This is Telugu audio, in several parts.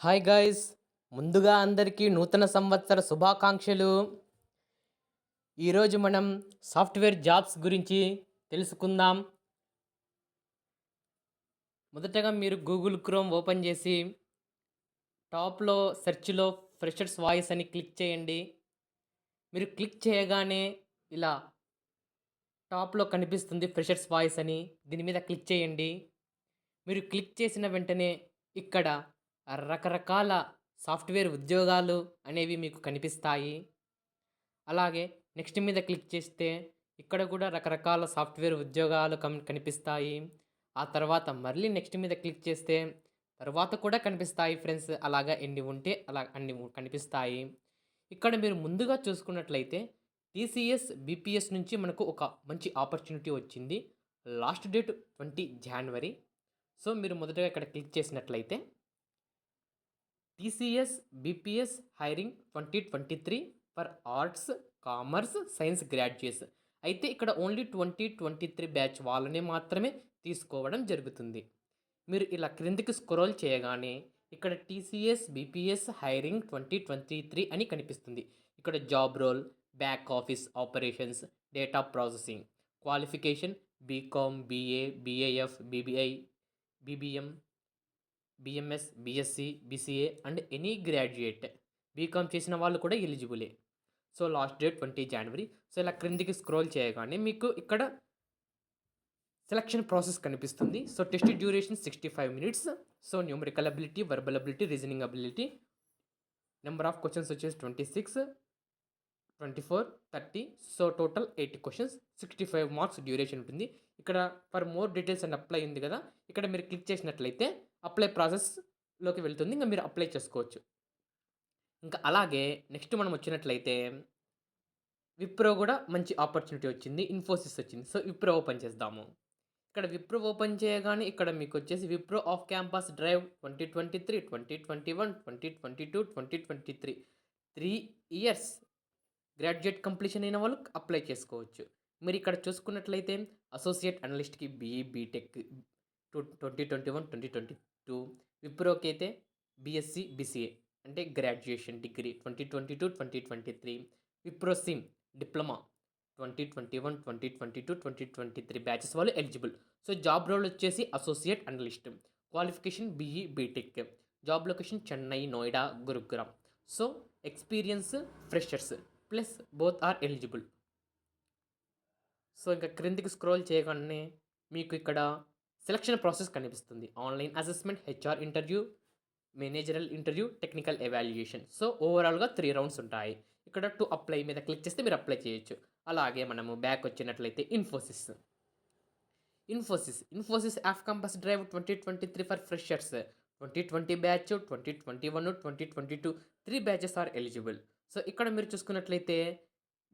హాయ్ గైస్, ముందుగా అందరికీ నూతన సంవత్సర శుభాకాంక్షలు. ఈరోజు మనం సాఫ్ట్వేర్ జాబ్స్ గురించి తెలుసుకుందాం. మొదటగా మీరు గూగుల్ క్రోమ్ ఓపెన్ చేసి టాప్లో సెర్చ్లో ఫ్రెషర్స్ వాయిస్ అని క్లిక్ చేయండి. మీరు క్లిక్ చేయగానే ఇలా టాప్లో కనిపిస్తుంది ఫ్రెషర్స్ వాయిస్ అని. దీని మీద క్లిక్ చేయండి. మీరు క్లిక్ చేసిన వెంటనే ఇక్కడ రకరకాల సాఫ్ట్వేర్ ఉద్యోగాలు అనేవి మీకు కనిపిస్తాయి. అలాగే నెక్స్ట్ మీద క్లిక్ చేస్తే ఇక్కడ కూడా రకరకాల సాఫ్ట్వేర్ ఉద్యోగాలు కనిపిస్తాయి. ఆ తర్వాత మళ్ళీ నెక్స్ట్ మీద క్లిక్ చేస్తే తర్వాత కూడా కనిపిస్తాయి ఫ్రెండ్స్. అలాగా ఎన్ని ఉంటే అలా అన్ని కనిపిస్తాయి. ఇక్కడ మీరు ముందుగా చూసుకున్నట్లయితే టీసీఎస్ బీపీఎస్ నుంచి మనకు ఒక మంచి ఆపర్చునిటీ వచ్చింది. లాస్ట్ డేట్ 20 జనవరి. సో మీరు మొదటగా ఇక్కడ క్లిక్ చేసినట్లయితే TCS BPS hiring 2023 for arts, commerce, science graduates. అయితే ఇక్కడ ఓన్లీ 2023 బ్యాచ్ వాళ్ళనే మాత్రమే తీసుకోవడం జరుగుతుంది. మీరు ఇలా క్రిందికి స్క్రోల్ చేయగానే ఇక్కడ టీసీఎస్ బీపీఎస్ హైరింగ్ 2023 అని కనిపిస్తుంది. ఇక్కడ job role, back office operations, data processing, qualification BCom, BA, BAF, BBI, BBM, BMS, BSc, BCA and any graduate. BCom చేసిన వాళ్ళు కూడా ఎలిజిబులే. సో లాస్ట్ డేట్ 20 జనవరి. సో ఇలా క్రిందికి స్క్రోల్ చేయగానే మీకు ఇక్కడ సెలక్షన్ ప్రాసెస్ కనిపిస్తుంది. So test duration 65 minutes. So numerical ability, verbal ability, reasoning ability. Number of questions వచ్చేసి 26, 24, 30. So total 80 questions, 65 marks duration ఉంటుంది. ఇక్కడ for more details and apply ఉంది కదా, ఇక్కడ మీరు క్లిక్ చేసినట్లయితే అప్లై ప్రాసెస్లోకి వెళ్తుంది. ఇంకా మీరు అప్లై చేసుకోవచ్చు. ఇంకా అలాగే నెక్స్ట్ మనం వచ్చినట్లయితే విప్రో కూడా మంచి ఆపర్చునిటీ వచ్చింది. ఇన్ఫోసిస్ వచ్చింది. సో విప్రో ఓపెన్ చేద్దాము. ఇక్కడ విప్రో ఓపెన్ చేయగానే ఇక్కడ మీకు వచ్చేసి Wipro off campus drive 2023, 2021, 2022, 2023 3 years graduate completion అయిన వాళ్ళు అప్లై చేసుకోవచ్చు. మీరు ఇక్కడ చూసుకున్నట్లయితే అసోసియేట్ అనలిస్ట్కి బీఈ బీటెక్ 2021, 2022. విప్రోకి అయితే బీఎస్సీ బీసీఏ అంటే graduation degree 2022, 2023. Wipro SIM diploma 2021, 2022, 2023 batches వాళ్ళు ఎలిజిబుల్. సో జాబ్ రోల్ వచ్చేసి associate analyst, qualification BE BTech, job location Chennai, Noida, Gurugram. So experience freshers plus both are eligible. So ఇంకా క్రిందికి స్క్రోల్ చేయగానే మీకు ఇక్కడ సెలక్షన్ ప్రాసెస్ కనిపిస్తుంది. Online assessment, HR interview, managerial interview, technical evaluation. So ఓవరాల్గా 3 రౌండ్స్ ఉంటాయి. ఇక్కడ టు అప్లై మీద క్లిక్ చేస్తే మీరు అప్లై చేయొచ్చు. అలాగే మనము బ్యాక్ వచ్చినట్లయితే Infosys off campus drive 2023 for freshers 2020 batch, 2021, 2022 3 batches are eligible. So ఇక్కడ మీరు చూసుకున్నట్లయితే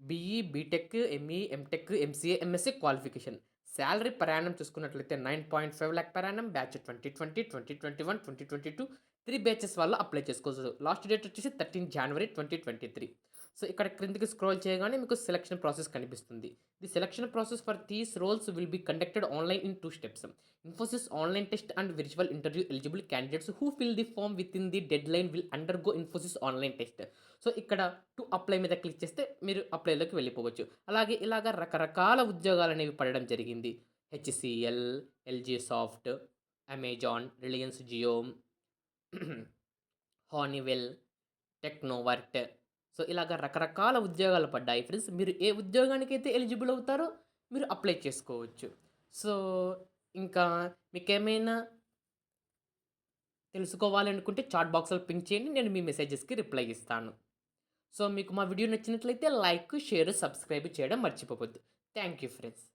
BE BTech, ME, MTech, MCA, MSc qualification. Salary per annum చూసుకున్నట్లయితే 9.5 lakh per annum. Batch 2020, 2021, 2022 3 batches వల్ల అప్లై చేసుకోవచ్చు. లాస్ట్ డేట్ వచ్చేసి 13 జనవరి 2023. సో ఇక్కడ క్రిందికి స్క్రోల్ చేయగానే మీకు సెలక్షన్ ప్రాసెస్ కనిపిస్తుంది. The selection process for these roles will be conducted online in 2 steps. Infosys online test and virtual interview. Eligible candidates who fill the form within the deadline will undergo Infosys online test. So ఇక్కడ టు అప్లై మీద క్లిక్ చేస్తే మీరు అప్లైలోకి వెళ్ళిపోవచ్చు. అలాగే ఇలాగ రకరకాల ఉద్యోగాలు అనేవి పడడం జరిగింది. HCL, LG soft, Amazon, Reliance Jio, Honeywell, Technovert. So ఇలాగ రకరకాల ఉద్యోగాలు పడ్డాయి ఫ్రెండ్స్. మీరు ఏ ఉద్యోగానికైతే ఎలిజిబుల్ అవుతారో మీరు అప్లై చేసుకోవచ్చు. సో ఇంకా మీకేమైనా తెలుసుకోవాలనుకుంటే చాట్ బాక్స్లో పింక్ చేయండి, నేను మీ మెసేజెస్కి రిప్లై ఇస్తాను. సో మీకు మా వీడియో నచ్చినట్లయితే లైక్, షేర్, సబ్స్క్రైబ్ చేయడం మర్చిపోవద్దు. Thank you friends.